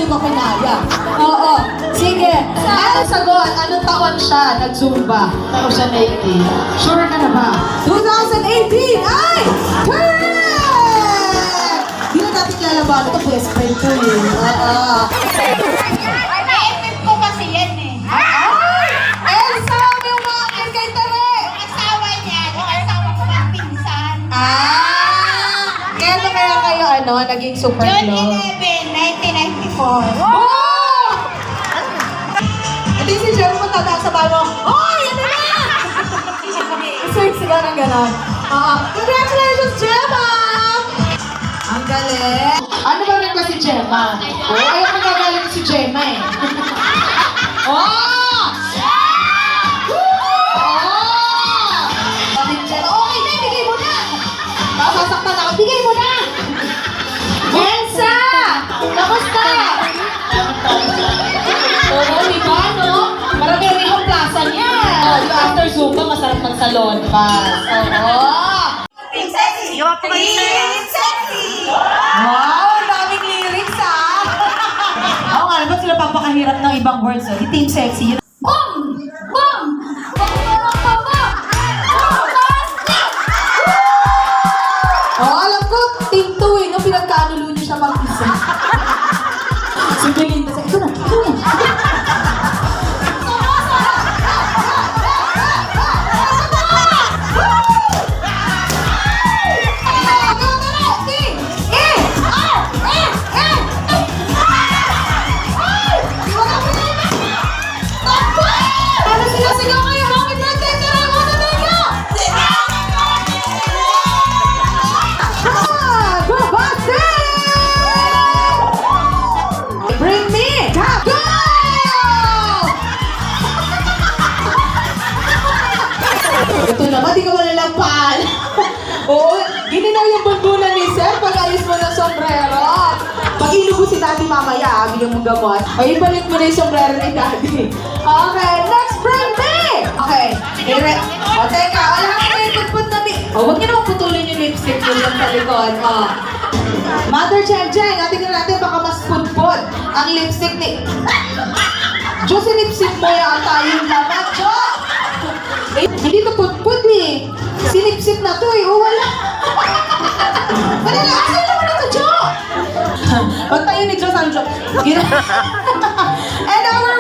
ko kinaya. Oo. Sige. Ano sagot? Anong taon siya nag-Zumba? 2018. Sure ka na ba? 2018! Ay! Correct! Di na natin lalaban. Ito best friend ko eh. Oo. Na-effect ko kasi yan eh. Ay! Elsa! May umakit kay Tere! Yung asawa niya, yung asawa ko ng pinsan. Kailan kaya kayo naging super June close? 11, 1994. Oh! Hindi si Jem mo tataas sa bahay mo. Oh, yan na na! Sigaw ng gano'n. Congratulations, Gemma! Ang galing! Ano ba rin ba si Gemma? Ayaw ko gagaling si Gemma eh. Oh! Oh! Bakit Gemma? Okay na, bigay mo na! Sasaktan ako, bigay mo na! Elsa! Kamusta? Oo, di ba, no? Marami rin ang plaza niya. Oh, yung after Zumba, masarap ng salon pass. Oo. Team Sexy! Team Sexy! Wow, ang daming lyrics Oo nga, ba't sila papakahirap ng ibang words? Si Team Sexy, yun. Boom! Boom! Alam ko, Team 2 nung pinagkanulo niyo siya mag-isa. Si Belinda sa, ito na. Ano sila sigaw kayo? Happy birthday! Tara, muna tayo! Go, Bring me! Go! Ito naman, di ka malalampal. Oo, gininaw yung bundunan ni Sir pag-ayos mo ng sombrero. Pag ilubo si Daddy mamaya, bigyan mong gamot. O, ibalik mo na yung sombrero ni Daddy. Okay, next, bring me! Okay, o, teka, wala ka na yung putput na huwag niyo naman putulin yung lipstick mo lang sa likod. Mother Jen Jen, natin natin baka mas putput ang lipstick ni... Diyos, si lipstick mo yan tayong laman, Diyos! Hindi to putput eh. Sinipsip na to eh. Oh, wala. Wala, asan naman ito, Jo? Pag tayo ni Diyos ang Diyos. And our